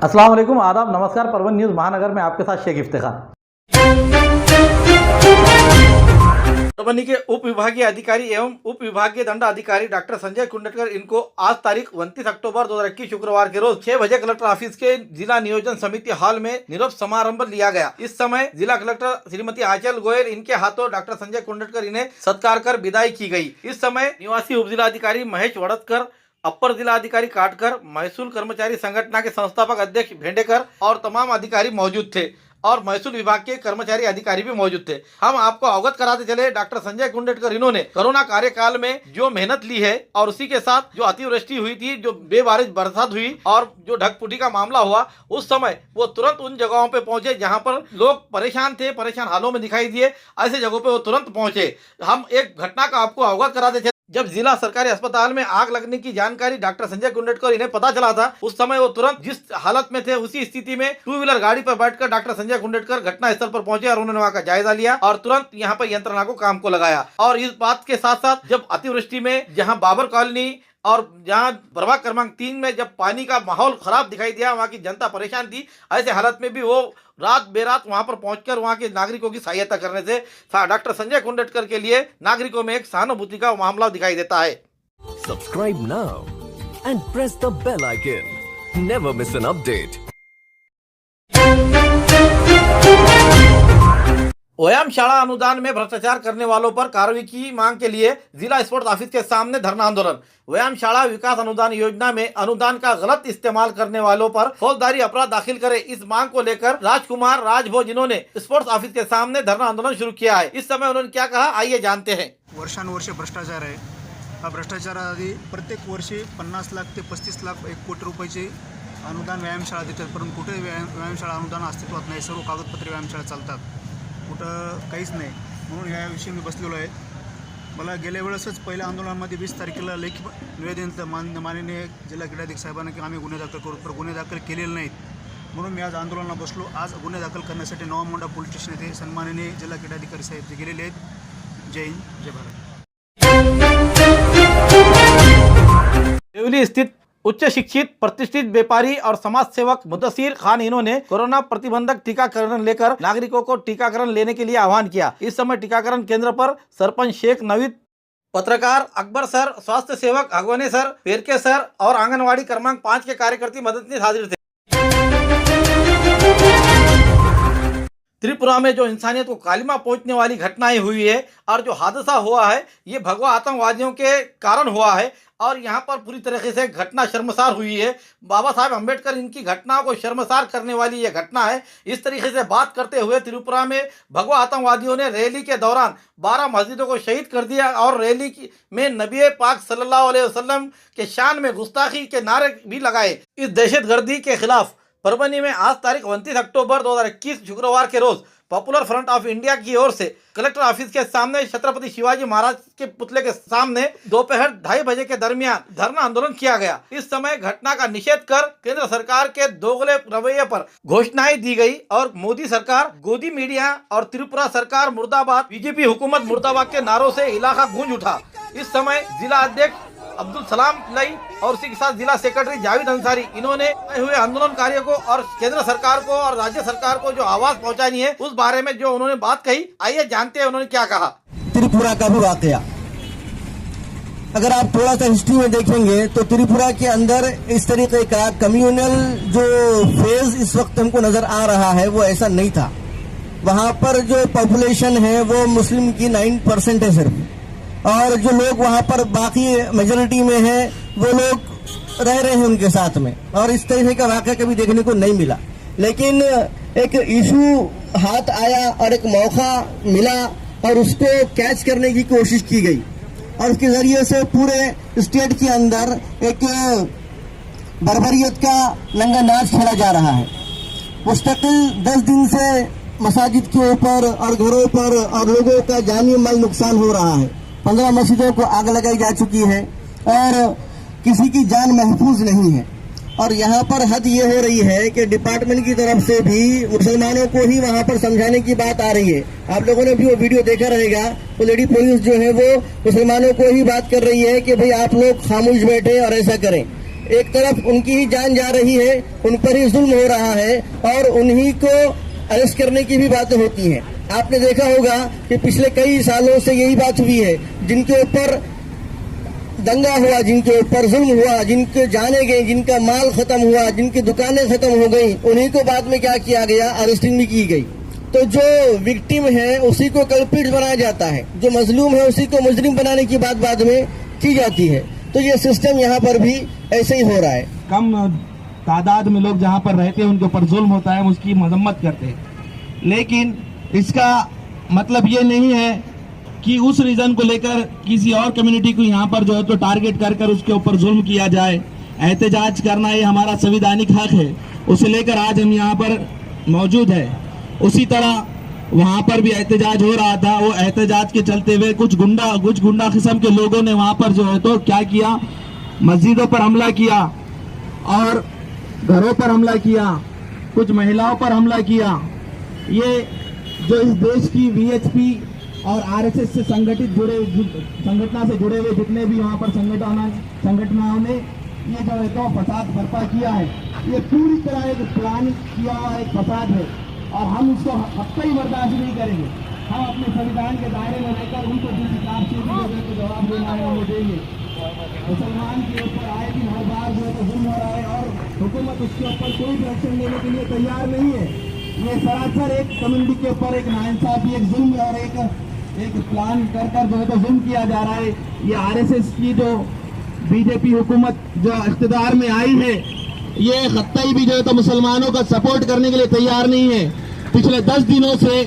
अस्सलाम वालेकुम, आदाब, नमस्कार। परवन न्यूज़ महानगर में आपके साथ शेख इफ्तिखार। परभनी के उप विभागीय अधिकारी एवं उप विभागीय दंड अधिकारी डॉक्टर संजय कुंडटकर इनको आज तारीख 29 अक्टूबर 2021 शुक्रवार के रोज 6 बजे कलेक्टर ऑफिस के जिला नियोजन समिति हॉल में निरप समारंभ लिया गया। इस समय जिला कलेक्टर श्रीमती आंचल गोयल इनके हाथों डॉक्टर संजय कुंडटकर इन्हें सत्कार कर विदाई की गई। इस समय निवासी उप जिला अधिकारी महेश वड़तकर, अपर जिला अधिकारी काटकर, महसूल कर्मचारी संगठन के संस्थापक अध्यक्ष भेंडेकर और तमाम अधिकारी मौजूद थे और महसूल विभाग के कर्मचारी अधिकारी भी मौजूद थे। हम आपको अवगत कराते चले डॉक्टर संजय कुंडटकर इन्होंने कोरोना कार्यकाल में जो मेहनत ली है और उसी के साथ जो अतिवृष्टि हुई थी, जो बेबारिश बरसात हुई और जो ढकपुटी का मामला हुआ, उस समय वो तुरंत उन जगहों पे पहुंचे जहां पर लोग परेशान थे, परेशान हालों में दिखाई दिए। ऐसे जगहों पे वो तुरंत पहुंचे। हम एक घटना का आपको अवगत कराते चले। जब जिला सरकारी अस्पताल में आग लगने की जानकारी डॉक्टर संजय कुंडटकर इन्हें पता चला था, उस समय वो तुरंत जिस हालत में थे उसी स्थिति में 2 व्हीलर गाड़ी पर बैठकर डॉक्टर संजय कुंडटकर घटना स्थल पर पहुंचे और उन्होंने वहां का जायजा लिया और तुरंत यहां पर यंत्रणा को काम को लगाया। और इस बात के साथ साथ जब अतिवृष्टि में जहां बाबर कॉलोनी और जहां प्रभाग क्रमांक 3 में जब पानी का माहौल खराब दिखाई दिया, वहां की जनता परेशान थी, ऐसे हालत में भी वो रात बेरात वहां पर पहुंचकर वहां के नागरिकों की सहायता करने से डॉक्टर संजय कुंडटकर के लिए नागरिकों में एक सहानुभूति का मामला दिखाई देता है। Subscribe now and press the bell icon. Never miss an update. व्यायाम शाला अनुदान में भ्रष्टाचार करने वालों पर कार्रवाई की मांग के लिए जिला स्पोर्ट्स ऑफिस के सामने धरना आंदोलन। व्यायाम शाला विकास अनुदान योजना में अनुदान का गलत इस्तेमाल करने वालों पर फौजदारी अपराध दाखिल करे, इस मांग को लेकर राजकुमार राजभोज जिन्होंने स्पोर्ट्स ऑफिस के सामने धरना आंदोलन शुरू किया है। इस समय उन्होंने क्या कहा, आइए जानते हैं। वर्षानुवर्ष भ्रष्टाचार आहे। हा भ्रष्टाचाराआधी प्रत्येक वर्षी 50 लाख ते 35 लाख 1 कोटी रुपयाचे अनुदान व्यायामशाळा देतात, परंतु कुठे व्यायामशाळा अनुदान अस्तित्वात नाही। सर्व कागदपत्रे व्यायामशाळा चालतात, कुठं काहीच नाही। म्हणून याविषयी मी बसलेलो आहे। मला गेल्या वेळेसच पहिल्या आंदोलनामध्ये 20 तारखेला लेखी निवेदन माननीय जिल्हा क्रीडाधिकारी साहेबांना की आम्ही गुन्हे दाखल करू, पण गुन्हे दाखल केलेले नाहीत। म्हणून मी आज आंदोलनाला बसलो। आज गुन्हे दाखल करण्यासाठी नवामोंडा पोलीस स्टेशन येथे सन्माननीय जिल्हा क्रीडाधिकारी साहेब जे गेलेले आहेत। जय हिंद, जय भारत। देवली स्थित उच्च शिक्षित प्रतिष्ठित व्यापारी और समाज सेवक मुदस्सिर खान इन्होंने कोरोना प्रतिबंधक टीकाकरण लेकर नागरिकों को टीकाकरण लेने के लिए आह्वान किया। इस समय टीकाकरण केंद्र पर सरपंच शेख नवीद, पत्रकार अकबर सर, स्वास्थ्य सेवक अगवने सर, पेरके सर और आंगनवाड़ी क्रमांक 5 के कार्यकर्ता मददनीश हाजिर थे। त्रिपुरा में जो इंसानियत को कालिमा पहुंचने वाली घटनाएं हुई है और जो हादसा हुआ है, ये भगवा आतंकवादियों के कारण हुआ है और यहाँ पर पूरी तरीके से घटना शर्मसार हुई है। बाबा साहब अम्बेडकर इनकी घटनाओं को शर्मसार करने वाली ये घटना है। इस तरीके से बात करते हुए त्रिपुरा में भगवा आतंकवादियों ने रैली के दौरान 12 मस्जिदों को शहीद कर दिया और रैली में नबी पाक सल्लल्लाहु अलैहि वसल्लम के शान में गुस्ताखी के नारे भी लगाए। इस दहशतगर्दी के खिलाफ परभनी में आज तारीख 29 अक्टूबर 2021 शुक्रवार के रोज पॉपुलर फ्रंट ऑफ इंडिया की ओर से कलेक्टर ऑफिस के सामने छत्रपति शिवाजी महाराज के पुतले के सामने दोपहर 2:30 बजे के दरमियान धरना आंदोलन किया गया। इस समय घटना का निषेध कर केंद्र सरकार के दोगले रवैये पर घोषणाएं दी गई और मोदी सरकार, गोदी मीडिया और त्रिपुरा सरकार मुर्दाबाद, बीजेपी हुकूमत मुर्दाबाद के नारों से इलाका गूंज उठा। इस समय जिला अध्यक्ष अब्दुल सलाम लई और उसी के साथ जिला सेक्रेटरी जावेद अंसारी इन्होंने हुए आंदोलनकारियों को और केंद्र सरकार को और राज्य सरकार को जो आवाज पहुंचानी है उस बारे में जो उन्होंने बात कही, आइए जानते हैं उन्होंने क्या कहा। त्रिपुरा का भी वाकया अगर आप थोड़ा सा हिस्ट्री में देखेंगे तो त्रिपुरा के अंदर इस तरीके का कम्युनल जो फेज इस वक्त हमको नजर आ रहा है वो ऐसा नहीं था। वहां पर जो पॉपुलेशन है वो मुस्लिम की 9% है सिर्फ, और जो लोग वहां पर बाकी मेजोरिटी में है वो लोग रह रहे हैं उनके साथ में, और इस तरह का वाकया कभी देखने को नहीं मिला। लेकिन एक इशू हाथ आया और एक मौका मिला और उसको कैच करने की कोशिश की गई और उसके जरिए से पूरे स्टेट के अंदर एक बर्बरियत का नंगा नाच खेला जा रहा है। मुस्तकिल 10 दिन से मसाजिद के ऊपर और घरों पर और लोगों का जानी माल नुकसान हो रहा है। 15 मस्जिदों को आग लगाई जा चुकी है और किसी की जान महफूज नहीं है। और यहाँ पर हद ये हो रही है कि डिपार्टमेंट की तरफ से भी मुसलमानों को ही वहाँ पर समझाने की बात आ रही है। आप लोगों ने भी वो वीडियो देखा रहेगा, तो लेडी पुलिस जो है वो मुसलमानों को ही बात कर रही है कि भाई आप लोग खामोश बैठे और ऐसा करें। एक तरफ उनकी ही जान जा रही है, उन पर ही जुल्म हो रहा है और उन्हीं को अरेस्ट करने की भी बातें होती हैं। आपने देखा होगा कि पिछले कई सालों से यही बात हुई है, जिनके ऊपर दंगा हुआ, जिनके ऊपर जुल्म हुआ, जिनके जाने गए, जिनका माल खत्म हुआ, जिनकी दुकानें खत्म हो गई, उन्हीं को बाद में क्या किया गया, अरेस्टिंग भी की गई। तो जो विक्टिम है उसी को कल्प्रिट बनाया जाता है, जो मजलूम है उसी को मुजरिम बनाने की बात बाद में की जाती है। तो ये सिस्टम यहाँ पर भी ऐसे ही हो रहा है। कम तादाद में लोग जहाँ पर रहते हैं उनके ऊपर जुल्म होता है, उसकी मजम्मत करते हैं, लेकिन इसका मतलब ये नहीं है कि उस रीजन को लेकर किसी और कम्युनिटी को यहाँ पर जो है तो टारगेट कर कर उसके ऊपर जुल्म किया जाए। एहतजाज करना ये हमारा संवैधानिक हक है, उसे लेकर आज हम यहाँ पर मौजूद है। उसी तरह वहाँ पर भी एहतजाज हो रहा था, वो एहतजाज के चलते हुए कुछ गुंडा किस्म के लोगों ने वहाँ पर जो है तो क्या किया, मस्जिदों पर हमला किया और घरों पर हमला किया, कुछ महिलाओं पर हमला किया। ये जो इस देश की वीएचपी और आरएसएस से संगठना से जुड़े हुए जितने भी वहाँ पर संगठनों ने ये जो है तो फसाद बर्पा किया है, ये पूरी तरह एक प्लान किया हुआ एक फसाद है और हम उसको कतई बर्दाश्त नहीं करेंगे। हम अपने संविधान के दायरे में रहकर उनको जिस हिसाब से भी जवाब देना है वो देंगे। मुसलमान के ऊपर आए दिन हर बार जो है तो जुल्म हो रहा है और हुकूमत उसके ऊपर कोई भी एक्शन लेने के लिए तैयार नहीं है। ये सरासर एक कम्युनिटी के ऊपर एक नाइंसाफी, एक जुल्म और एक प्लान कर जो है तो जुल्म किया जा रहा है। ये आरएसएस की जो बीजेपी हुकूमत जो इख्तिदार में आई है, ये खत्ताई भी जो है तो मुसलमानों का सपोर्ट करने के लिए तैयार नहीं है। पिछले 10 दिनों से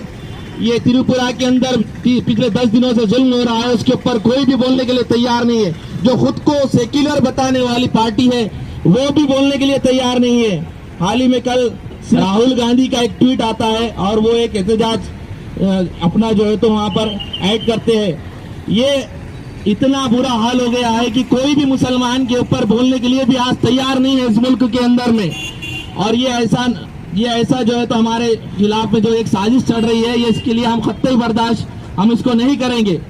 ये त्रिपुरा के अंदर पिछले 10 दिनों से जुल्म हो रहा है, उसके ऊपर कोई भी बोलने के लिए तैयार नहीं है। जो खुद को सेक्युलर बताने वाली पार्टी है वो भी बोलने के लिए तैयार नहीं है। हाल ही में कल राहुल गांधी का एक ट्वीट आता है और वो एक एहतजाज अपना जो है तो वहां पर ऐड करते हैं। ये इतना बुरा हाल हो गया है कि कोई भी मुसलमान के ऊपर बोलने के लिए भी आज तैयार नहीं है इस मुल्क के अंदर में। और ये ऐसा जो है तो हमारे खिलाफ में जो एक साजिश चल रही है, ये इसके लिए हम कतई बर्दाश्त हम इसको नहीं करेंगे।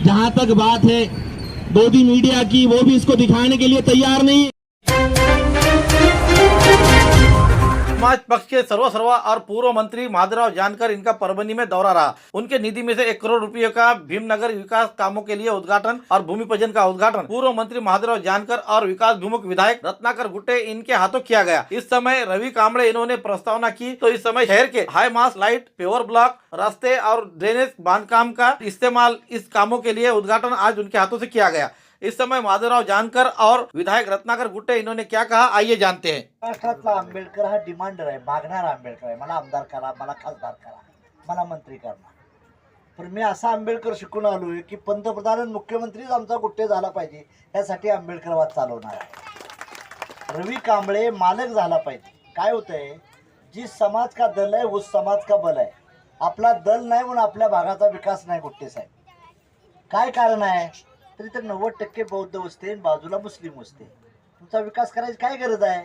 जहां तक बात है मोदी मीडिया की, वो भी इसको दिखाने के लिए तैयार नहीं। समाज पक्ष के सर्वा और पूर्व मंत्री महादेवराव जानकर इनका परभनी में दौरा रहा। उनके निधि में से 1 करोड़ रुपये का भीमनगर विकास कामों के लिए उद्घाटन और भूमि पूजन का उद्घाटन पूर्व मंत्री महादेवराव जानकर और विकास विमुख विधायक रत्नाकर गुट्टे इनके हाथों किया गया। इस समय रवि कांबळे इन्होंने प्रस्तावना की तो इस समय शहर के हाई मास लाइट, पेवर ब्लॉक, रास्ते और ड्रेनेज बांधकाम का इस्तेमाल इस कामों के लिए उद्घाटन आज उनके हाथों से किया गया। इस समय महादेवराव जानकर और विधायक रत्नाकर गुट्टे इन्होंने क्या कहा, आइए जानते हैं। महाराष्ट्रातला आंबेडकर हा डिमांडर आहे, मागणारा आंबेडकर आहे। मला आमदार करा, मला खासदार करा, मला मंत्री करा। पण मी असा आंबेडकर शिकून आलोय की पंतप्रधान आणि मुख्यमंत्रीच आमचा गुट्टे झाला पाहिजे, यासाठी आंबेडकरवाद चालवणार आहे। रवी कांबळे मालक झाला पाहिजे। काय होतंय, जी समाज का दल है उस समाज का बल है। आपला दल नाही म्हणून आपल्या भागाचा विकास नाही गुट्टे साहेब। काय कारण आहे, तरी तर 90% बौद्ध वस्ती बाजूला मुस्लिम वस्ती। तुमचा विकास करायची काय गरज आहे?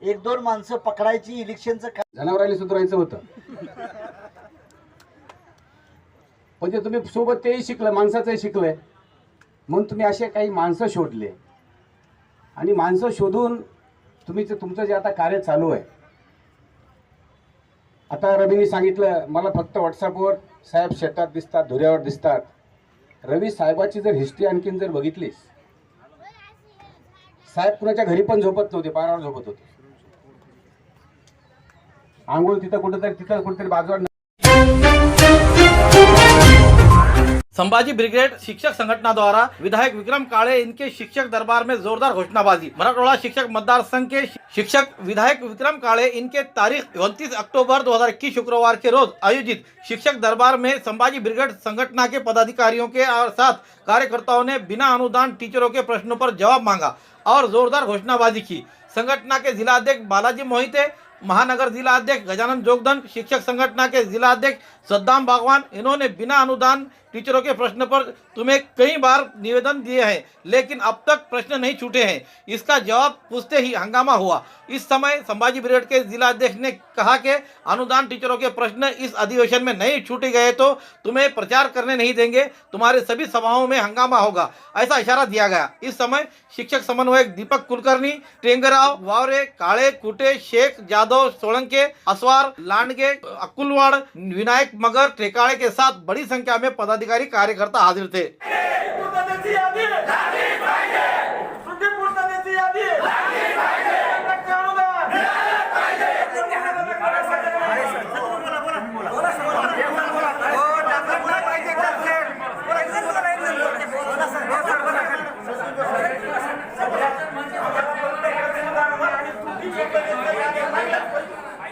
1-2 माणसं पकडायची, इलेक्शनचं जनावरांनी सुधारायचं होतं, म्हणजे तुम्ही सोबत तेही शिकलं, माणसाचंही शिकलंय म्हणून तुम्ही असे काही माणसं शोधले आणि माणसं शोधून तुमचं जे आता कार्य चालू आहे। आता रवींनी सांगितलं, मला फक्त व्हॉट्सअपवर साहेब शेतात दिसतात, धुऱ्यावर दिसतात। रवी साहेबाची जर हिस्ट्री आणखीन जर बघितलीस, साहेब कुणाच्या घरी पण झोपत नव्हते, पारावर झोपत होते। आंघोळ तिथं कुठेतरी बाजूला। संभाजी ब्रिगेड शिक्षक संगठना द्वारा विधायक विक्रम काळे इनके शिक्षक दरबार में जोरदार घोषणाबाजी। मराठवाड़ा शिक्षक मतदार संघ के शिक्षक विधायक विक्रम काळे इनके तारीख 29 अक्टूबर 2021 शुक्रवार के रोज आयोजित शिक्षक दरबार में संभाजी ब्रिगेड संगठना के पदाधिकारियों के और साथ कार्यकर्ताओं ने बिना अनुदान टीचरों के प्रश्नों पर जवाब मांगा और जोरदार घोषणाबाजी की। संगठना के जिला अध्यक्ष बालाजी मोहिते, महानगर जिला अध्यक्ष गजानन जोगदंड, शिक्षक संगठना के जिला अध्यक्ष सद्दाम बागवान, इन्होंने बिना अनुदान टीचरों के प्रश्न पर तुम्हें कई बार निवेदन दिए हैं, लेकिन अब तक प्रश्न नहीं छूटे हैं। इसका जवाब पूछते ही हंगामा हुआ। इस समय संभाजी ब्रिगेड के जिला अध्यक्ष ने कहा कि अनुदान टीचरों के प्रश्न इस अधिवेशन में नहीं छूटे गए तो तुम्हें प्रचार करने नहीं देंगे, तुम्हारे सभी सभाओं में हंगामा होगा, ऐसा इशारा दिया गया। इस समय शिक्षक समन्वयक दीपक कुलकर्णी, टेंगराव, वावरे, काळे, कुटे, शेख, जादव, सोलंके, असवार, लांडगे, अकुलवाड़, विनायक मगर, टेकाड़े के साथ बड़ी संख्या में पदाधिकारी कार्यकर्ता हाजिर थे।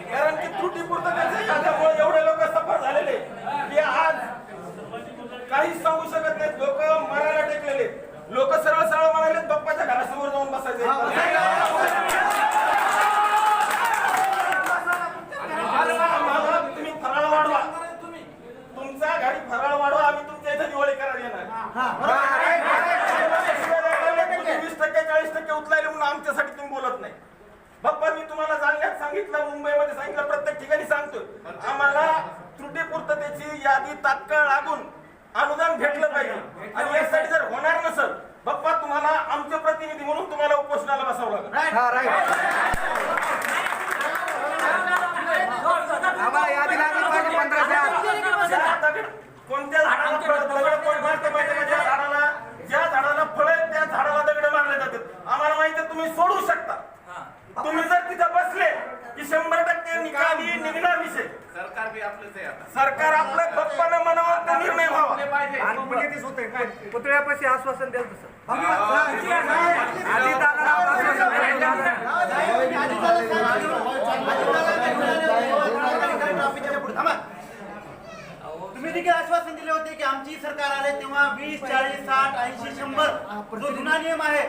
कारण की त्रुटीपुरतं त्याचे याच्यामुळे एवढे लोक सफर झालेले की आज काहीच सांगू शकत नाहीत. लोक मरायला टेकलेले, लोक सरळ सरळ म्हणाले बाप्पाच्या घरासमोर जाऊन बसायचे. तुम्ही फराळ वाढवा, तुमचा गाडी फराळ वाढवा, आम्ही तुमच्या इथे दिवाळी करायला येणार. 20% 40% उचलायले म्हणून आमच्यासाठी तुम्ही बोलत नाही. बाप्पा मी तुम्हाला जालन्यात सांगितलं, मुंबईमध्ये सांगितलं, प्रत्येक ठिकाणी सांगतोय, आम्हाला त्रुटीपूर्ततेची यादी तात्काळ लागून अनुदान भेटलं पाहिजे. आणि यासाठी जर होणार नसेल, बाप्पा तुम्हाला आमचे प्रतिनिधी म्हणून तुम्हाला उपोषणाला बसावं लागेल. कोणत्या झाडाला दगड कोण मारते माहिती, ज्या झाडाला फळ आहेत त्या झाडाला दगड मारले जातात. आम्हाला माहिती आहे तुम्ही सोडू शकता. तुम्ही जर तिथे बसले की 100% निकाली निघणार विषय. सरकार बी आपलंच आहे. आता सरकार आपलं गप्पानं मनावर तो निर्णय व्हावा. पुतळ्यापाशी आश्वासन द्याल तसं तुम्ही देखील आश्वासन दिले होते की आमची सरकार आले तेव्हा 20, 40, 60, 80, 100 जो जुना नियम आहे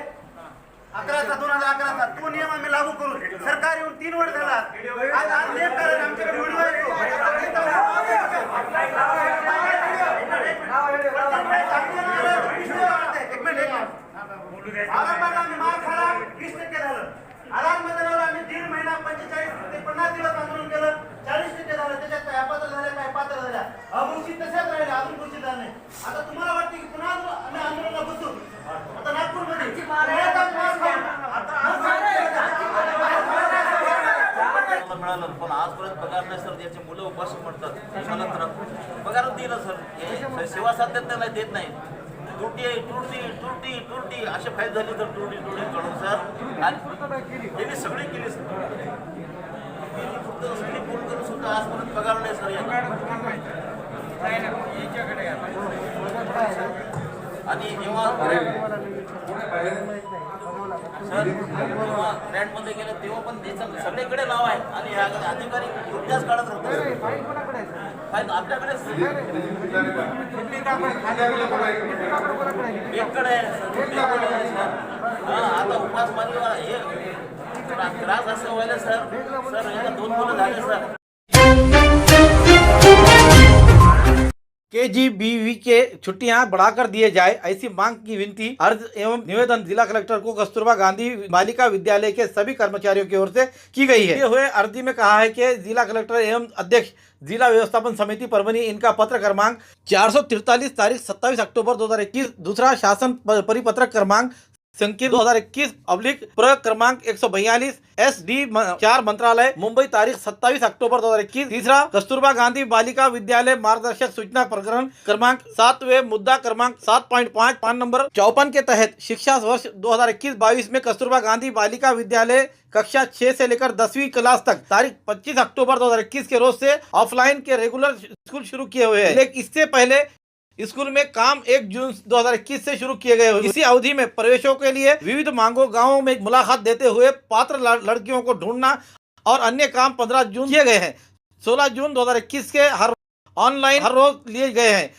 2011चा तो नियम आम्ही लागू करू. सरकार येऊन 3 वर्ष झाला. आज नियम करायला आमच्याकडे व्हिडिओ आम्ही मार खाला 20% झालं. आराम बदलला आम्ही 1.5 महिना 45 ते 50 दिवस आंदोलन केलं. 40% झालं. त्याच्यात काय अपात्र झाल्या, काय पात्र झाल्या, अघोषित तशाच राहिल्या, अजून घोषित झालं नाही. आता तुम्हाला वाटतं की पुन्हा आम्ही आंदोलनाला बसू. आता नागपूरमध्ये मिळालं पण आजपर्यंत पगार नाही सर. याचे मुलं उपाशी पडतात. मला तर पगार दिलं सर, हे सेवा साध्यात नाही, देत नाही. तुरटी असे फायदे झाले तर तुरटी कळून सर. आणि त्यांनी सगळी केली सर. फक्त सगळी फोन करून सुद्धा आजपर्यंत पगार नाही सर. आणि जेव्हा सर जेव्हा ग्रँडमध्ये गेलं तेव्हा पण त्याचं सगळीकडे नाव आहे. आणि ह्या अधिकारी त्याच काळात राहतात. आपल्याकडे बेकडे आता उपासमारीवर हे त्रास असं व्हायला सर. सर याला 2 मुलं झाले सर. KGBV के छुट्टियां बढ़ाकर दिए जाए, ऐसी मांग की विनती, अर्ज एवं निवेदन जिला कलेक्टर को कस्तूरबा गांधी बालिका विद्यालय के सभी कर्मचारियों की ओर से की गई है। ये हुए अर्जी में कहा है कि जिला कलेक्टर एवं अध्यक्ष जिला व्यवस्थापन समिति परभनी, इनका पत्र क्रमांक 443 तारीख 27 अक्टूबर 2021, दूसरा शासन परिपत्रक क्रमांक संकीर्ण 2021 प्रयोग क्रमांक 142 SD 4 मंत्रालय मुंबई तारीख 27 अक्टूबर 2021, तीसरा कस्तूरबा गांधी बालिका विद्यालय मार्गदर्शक सूचना प्रकरण क्रमांक 7वें मुद्दा क्रमांक 7.5 पान नंबर 54 के तहत शिक्षा वर्ष 2021-22 में कस्तूरबा गांधी बालिका विद्यालय कक्षा 6 से लेकर 10वीं क्लास तक तारीख 25 अक्टूबर 2021 के रोज से ऑफलाइन के रेगुलर स्कूल शुरू किए हुए हैं। लेकिन इससे पहले स्कूल में काम 1 जून 2021 से शुरू किए गए। इसी अवधि में प्रवेशों के लिए विविध मांगों गांवों में मुलाकात देते हुए पात्र लड़कियों को ढूंढना और अन्य काम 15 जून किए गए हैं। 16 जून 2021 के ऑनलाइन हर रोज लिए गए हैं।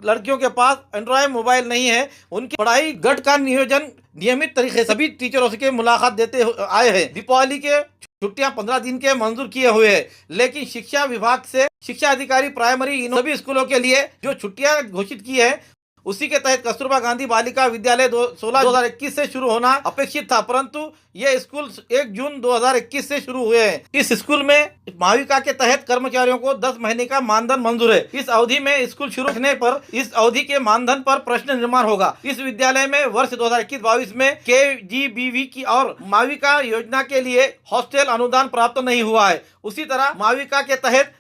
लड़कियों के पास एंड्रॉयड मोबाइल नहीं है, उनकी पढ़ाई गट का नियोजन नियमित तरीके से सभी टीचरों से मुलाकात देते आए हैं। दीपावली के छुट्टियां 15 दिन के मंजूर किए हुए हैं, लेकिन शिक्षा विभाग से शिक्षा अधिकारी प्राइमरी इन सभी स्कूलों के लिए जो छुट्टियां घोषित की है उसी के तहत कस्तूरबा गांधी बालिका विद्यालय 16/2021 से शुरू होना अपेक्षित था, परंतु ये स्कूल 1 जून 2021 से शुरू हुए हैं। इस स्कूल में माविका के तहत कर्मचारियों को 10 महीने का मानधन मंजूर है। इस अवधि में स्कूल शुरू होने पर इस अवधि के मानधन पर प्रश्न निर्माण होगा। इस विद्यालय में वर्ष 2021-22 में KGBV की और माविका योजना के लिए हॉस्टल अनुदान प्राप्त नहीं हुआ है। उसी तरह माविका के तहत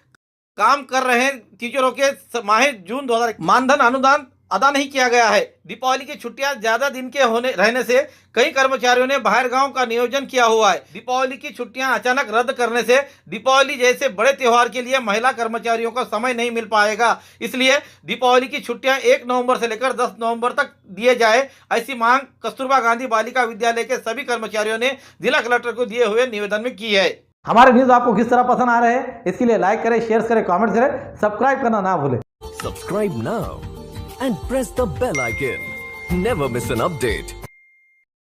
काम कर रहे टीचरों के माह जून 2000 मानधन अनुदान अदा नहीं किया गया है। दीपावली की छुट्टियां ज्यादा दिन के रहने से कई कर्मचारियों ने बाहर गांव का नियोजन किया हुआ है। दीपावली की छुट्टियां अचानक रद्द करने से दीपावली जैसे बड़े त्योहार के लिए महिला कर्मचारियों को समय नहीं मिल पाएगा। इसलिए दीपावली की छुट्टियां 1 नवंबर से लेकर 10 नवंबर तक दिए जाए, ऐसी मांग कस्तूरबा गांधी बालिका विद्यालय के सभी कर्मचारियों ने जिला कलेक्टर को दिए हुए निवेदन में की है। हमारे न्यूज आपको किस तरह पसंद आ रहे हैं, इसके लिए लाइक करें, शेयर करें, कमेंट करें, सब्सक्राइब करना ना भूलें। Subscribe now and press the bell icon. Never miss an update.